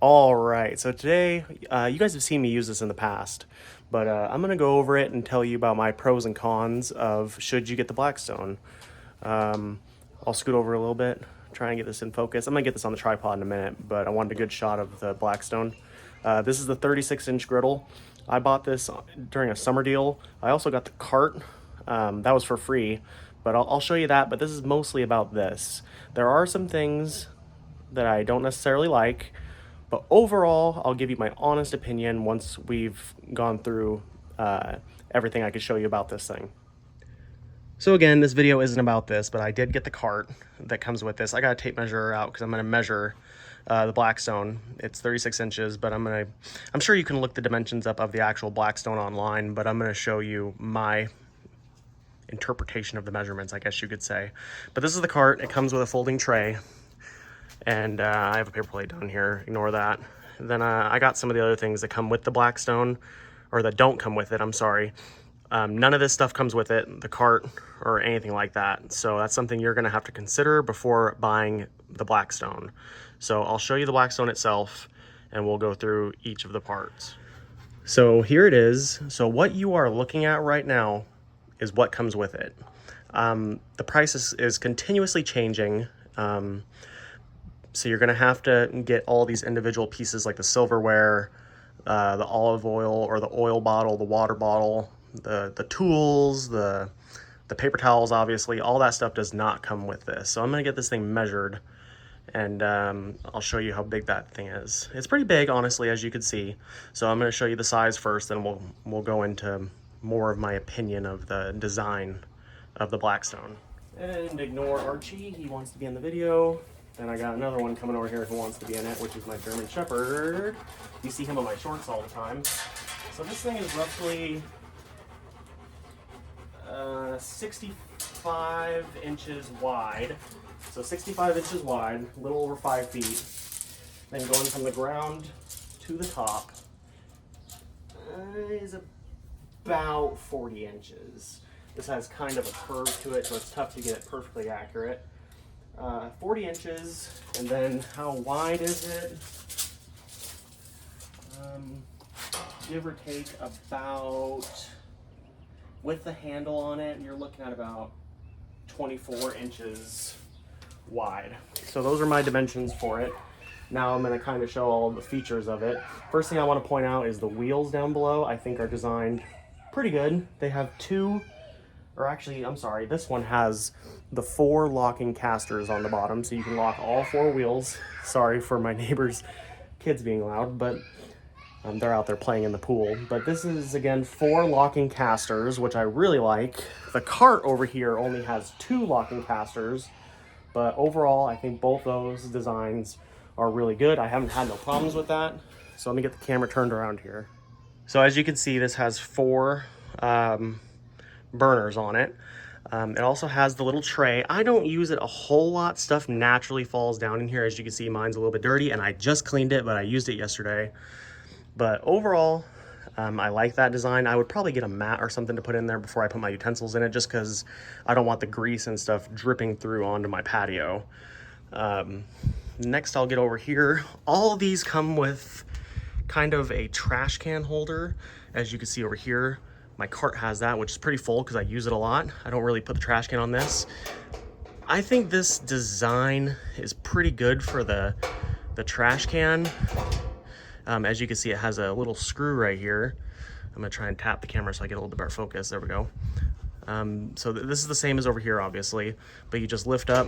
All right, so today, you guys have seen me use this in the past, but I'm going to go over it and tell you about my pros and cons of should you get the Blackstone. Um, I'll scoot over a little bit, try and get this in focus. I'm going to get this on the tripod in a minute, but I wanted a good shot of the Blackstone. This is the 36-inch griddle. I bought this during a summer deal. I also got the cart. That was for free, but I'll show you that, but this is mostly about this. There are some things that I don't necessarily like, but overall, I'll give you my honest opinion once we've gone through everything I could show you about this thing. So again, this video isn't about this, but I did get the cart that comes with this. I got a tape measure out because I'm going to measure the Blackstone. It's 36 inches, but I'm sure you can look the dimensions up of the actual Blackstone online, but I'm going to show you my interpretation of the measurements, I guess you could say. But this is the cart. It comes with a folding tray. And I have a paper plate down here, ignore that. Then I got some of the other things that come with the Blackstone, or that don't come with it, I'm sorry. None of this stuff comes with it, the cart or anything like that. So that's something you're gonna have to consider before buying the Blackstone. So I'll show you the Blackstone itself and we'll go through each of the parts. So here it is. So what you are looking at right now is what comes with it. The price is continuously changing. So you're gonna have to get all these individual pieces like the silverware, the olive oil or the oil bottle, the water bottle, the tools, the paper towels, obviously. All that stuff does not come with this. So I'm gonna get this thing measured and I'll show you how big that thing is. It's pretty big, honestly, as you can see. So I'm gonna show you the size first, then we'll go into more of my opinion of the design of the Blackstone. And ignore Archie, he wants to be in the video. And I got another one coming over here who wants to be in it, which is my German Shepherd. You see him on my shorts all the time. So this thing is roughly 65 inches wide. So 65 inches wide, a little over 5 feet. Then going from the ground to the top is about 40 inches. This has kind of a curve to it, so it's tough to get it perfectly accurate. 40 inches, and then how wide is it? Give or take about, with the handle on it, you're looking at about 24 inches wide. So those are my dimensions for it. Now I'm going to kind of show all the features of it. First thing I want to point out is the wheels down below I think are designed pretty good. They have two, or actually, I'm sorry, this one has the 4 locking casters on the bottom, so you can lock all 4 wheels. Sorry for my neighbor's kids being loud, but they're out there playing in the pool. But this is, again, 4 locking casters, which I really like. The cart over here only has 2 locking casters, but overall, I think both those designs are really good. I haven't had no problems with that. So let me get the camera turned around here. So as you can see, this has 4 burners on it. It also has the little tray. I don't use it a whole lot. Stuff naturally falls down in here. As you can see, mine's a little bit dirty and I just cleaned it, but I used it yesterday. But overall, I like that design. I would probably get a mat or something to put in there before I put my utensils in it, just because I don't want the grease and stuff dripping through onto my patio. Next, I'll get over here. All of these come with kind of a trash can holder. As you can see over here, my cart has that, which is pretty full because I use it a lot. I don't really put the trash can on this. I think this design is pretty good for the trash can. As you can see, it has a little screw right here. I'm gonna try and tap the camera so I get a little bit better focus. There we go. So this is the same as over here, obviously, but you just lift up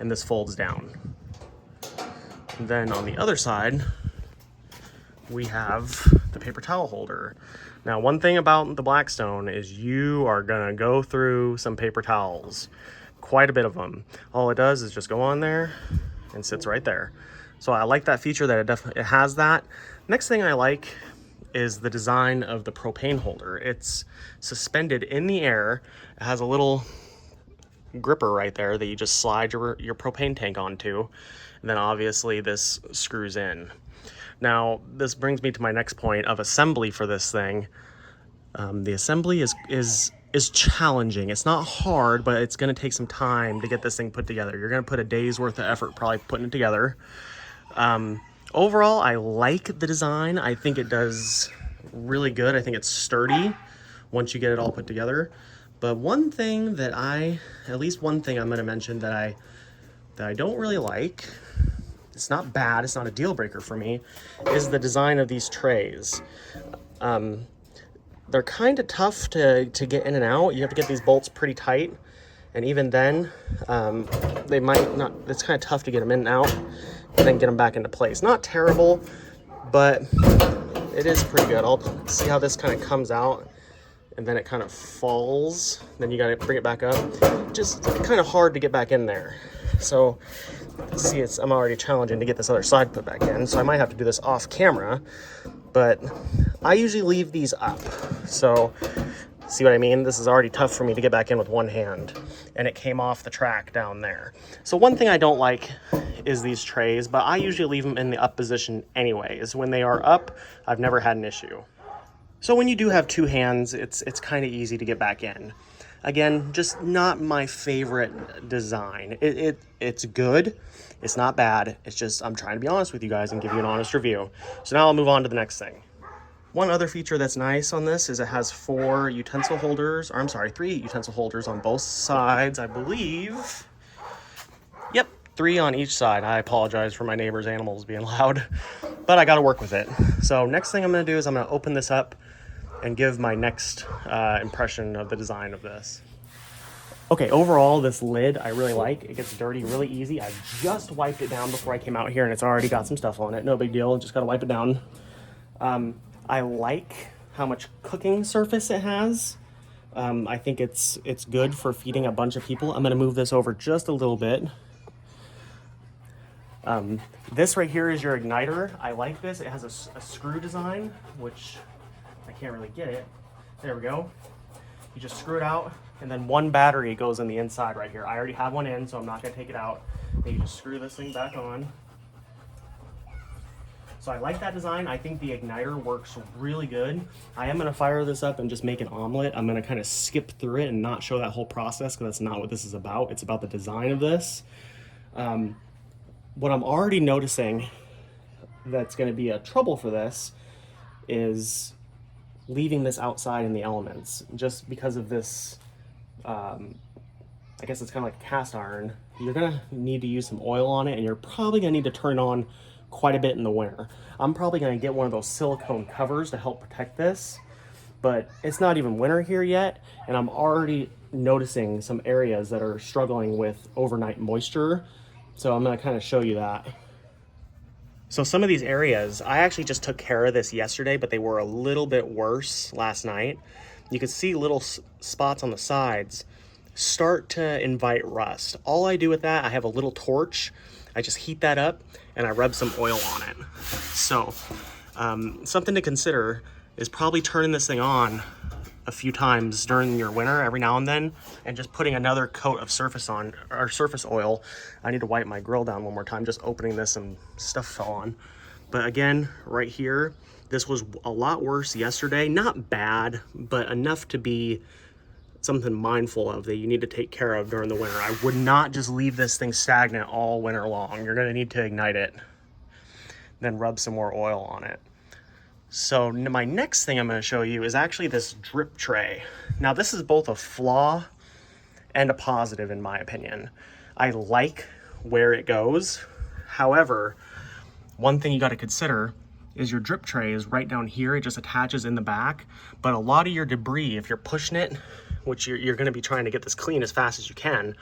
and this folds down. And then on the other side, we have the paper towel holder. Now, one thing about the Blackstone is you are gonna go through some paper towels, quite a bit of them. All it does is just go on there and sits right there. So I like that feature that it has that. Next thing I like is the design of the propane holder. It's suspended in the air. It has a little gripper right there that you just slide your propane tank onto. And then obviously this screws in. Now, this brings me to my next point of assembly for this thing. The assembly is challenging. It's not hard, but it's gonna take some time to get this thing put together. You're gonna put a day's worth of effort probably putting it together. Overall, I like the design. I think it does really good. I think it's sturdy once you get it all put together. But one thing that at least one thing I'm gonna mention that I don't really like, it's not bad, it's not a deal breaker for me, is the design of these trays. They're kind of tough to get in and out. You have to get these bolts pretty tight. And even then, they might not, it's kind of tough to get them in and out and then get them back into place. Not terrible, but it is pretty good. I'll see how this kind of comes out and then it kind of falls. Then you got to bring it back up. Just kind of hard to get back in there. So see, I'm already challenging to get this other side put back in. So I might have to do this off camera, but I usually leave these up. So see what I mean? This is already tough for me to get back in with one hand, and it came off the track down there. So one thing I don't like is these trays, but I usually leave them in the up position anyways. When they are up, I've never had an issue. So when you do have two hands, it's kind of easy to get back in. Again, just not my favorite design. It's good. It's not bad. It's just, I'm trying to be honest with you guys and give you an honest review. So now I'll move on to the next thing. One other feature that's nice on this is it has 3 utensil holders on both sides, I believe. Yep, 3 on each side. I apologize for my neighbor's animals being loud, but I got to work with it. So next thing I'm going to do is I'm going to open this up and give my next impression of the design of this. Okay, overall, this lid I really like. It gets dirty really easy. I just wiped it down before I came out here, and it's already got some stuff on it. No big deal, just got to wipe it down. I like how much cooking surface it has. I think it's good for feeding a bunch of people. I'm gonna move this over just a little bit. This right here is your igniter. I like this. It has a screw design, which I can't really get it. There we go. You just screw it out, and then one battery goes in the inside right here. I already have one in, so I'm not gonna take it out. Then you just screw this thing back on. So I like that design. I think the igniter works really good. I am gonna fire this up and just make an omelet. I'm gonna kind of skip through it and not show that whole process because that's not what this is about. It's about the design of this. What I'm already noticing that's gonna be a trouble for this is leaving this outside in the elements. Just because of this, I guess it's kind of like cast iron. You're gonna need to use some oil on it, and you're probably gonna need to turn on quite a bit in the winter. I'm probably going to get one of those silicone covers to help protect this, but it's not even winter here yet, and I'm already noticing some areas that are struggling with overnight moisture, so I'm going to kind of show you that. So some of these areas, I actually just took care of this yesterday, but they were a little bit worse last night. You can see little spots on the sides start to invite rust. All I do with that, I have a little torch. I just heat that up and I rub some oil on it. So something to consider is probably turning this thing on a few times during your winter every now and then, and just putting another coat of surface oil. I need to wipe my grill down one more time, just opening this and stuff fell on. But again, right here, this was a lot worse yesterday. Not bad, but enough to be something mindful of that you need to take care of during the winter. I would not just leave this thing stagnant all winter long. You're gonna need to ignite it, then rub some more oil on it. So my next thing I'm gonna show you is actually this drip tray. Now this is both a flaw and a positive in my opinion. I like where it goes. However, one thing you gotta consider is your drip tray is right down here. It just attaches in the back, but a lot of your debris, if you're pushing it, which you're gonna be trying to get this clean as fast as you can,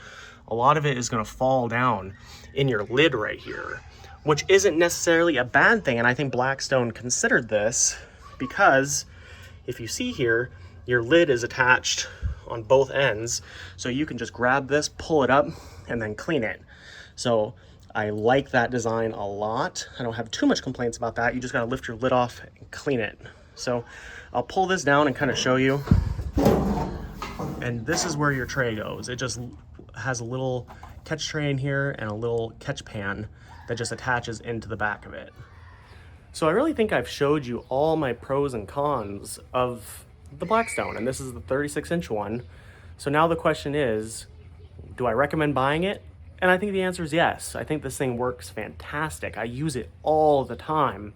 a lot of it is gonna fall down in your lid right here, which isn't necessarily a bad thing. And I think Blackstone considered this because if you see here, your lid is attached on both ends. So you can just grab this, pull it up, and then clean it. So I like that design a lot. I don't have too much complaints about that. You just gotta lift your lid off and clean it. So I'll pull this down and kind of show you. And this is where your tray goes. It just has a little catch tray in here and a little catch pan that just attaches into the back of it. So I really think I've showed you all my pros and cons of the Blackstone, and this is the 36-inch one. So now the question is, do I recommend buying it? And I think the answer is yes. I think this thing works fantastic. I use it all the time.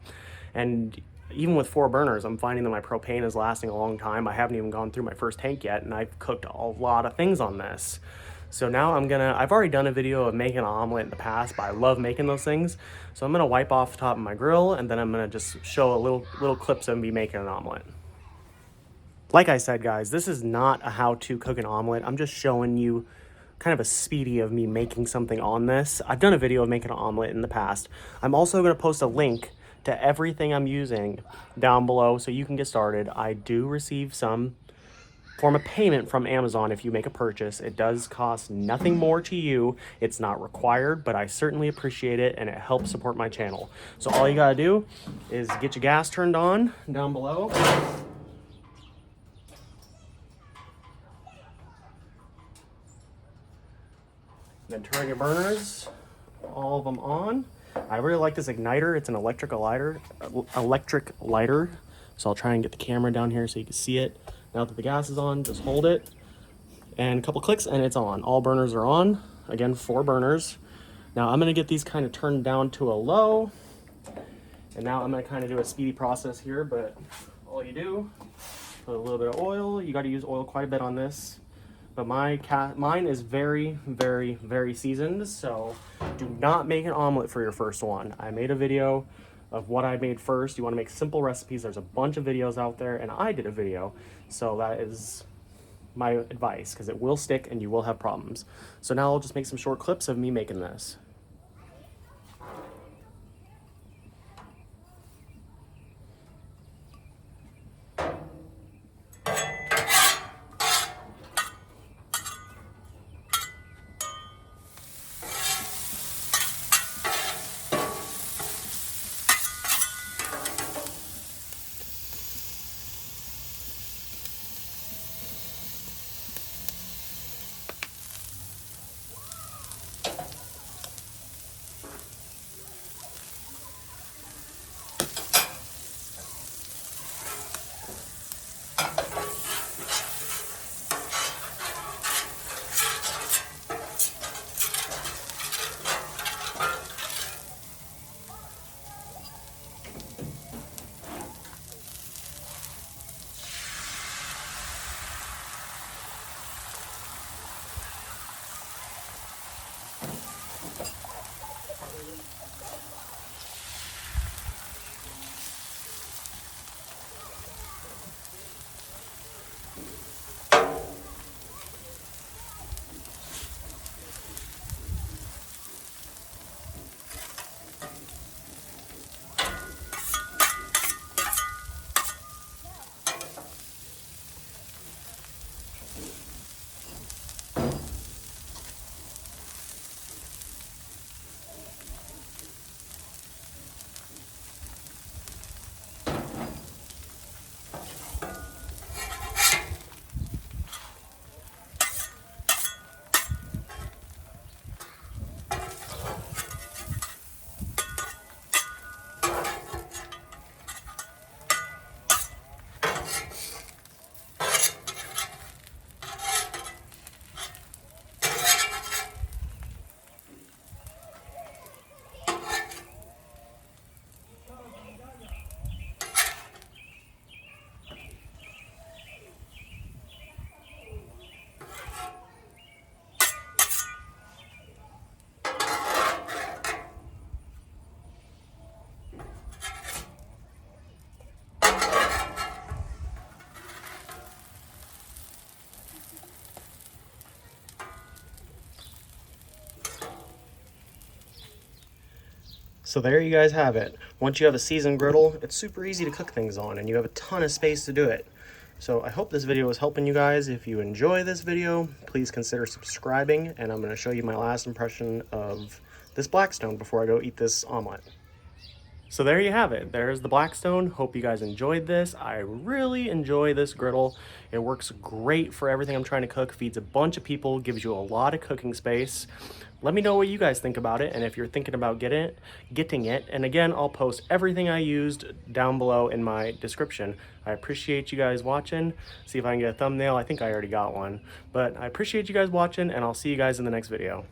And even with 4 burners, I'm finding that my propane is lasting a long time. I haven't even gone through my first tank yet, and I've cooked a lot of things on this. So now I've already done a video of making an omelet in the past, but I love making those things. So I'm gonna wipe off the top of my grill, and then I'm gonna just show a little clips of me making an omelet. Like I said, guys, this is not a how-to cook an omelet. I'm just showing you kind of a speedy of me making something on this. I've done a video of making an omelet in the past. I'm also gonna post a link to everything I'm using down below so you can get started. I do receive some form of payment from Amazon if you make a purchase. It does cost nothing more to you. It's not required, but I certainly appreciate it, and it helps support my channel. So all you gotta do is get your gas turned on down below. Then turn your burners, all of them on. I really like this igniter. It's an electric lighter. So I'll try and get the camera down here so you can see it. Now that the gas is on, just hold it and a couple clicks and it's on. All burners are on. Again, 4 burners. Now I'm gonna get these kind of turned down to a low. And now I'm gonna kind of do a speedy process here, but all you do, put a little bit of oil. You gotta use oil quite a bit on this. But mine is very, very, very seasoned, so do not make an omelet for your first one. I made a video of what I made first. You want to make simple recipes. There's a bunch of videos out there, and I did a video, so that is my advice, because it will stick and you will have problems. So now I'll just make some short clips of me making this. So there you guys have it. Once you have a seasoned griddle, it's super easy to cook things on and you have a ton of space to do it. So I hope this video is helping you guys. If you enjoy this video, please consider subscribing, and I'm going to show you my last impression of this Blackstone before I go eat this omelet. So there you have it. There's the Blackstone. Hope you guys enjoyed this. I really enjoy this griddle. It works great for everything I'm trying to cook, feeds a bunch of people, gives you a lot of cooking space. Let me know what you guys think about it, and if you're thinking about getting it. And again, I'll post everything I used down below in my description. I appreciate you guys watching. See if I can get a thumbnail. I think I already got one. But I appreciate you guys watching, and I'll see you guys in the next video.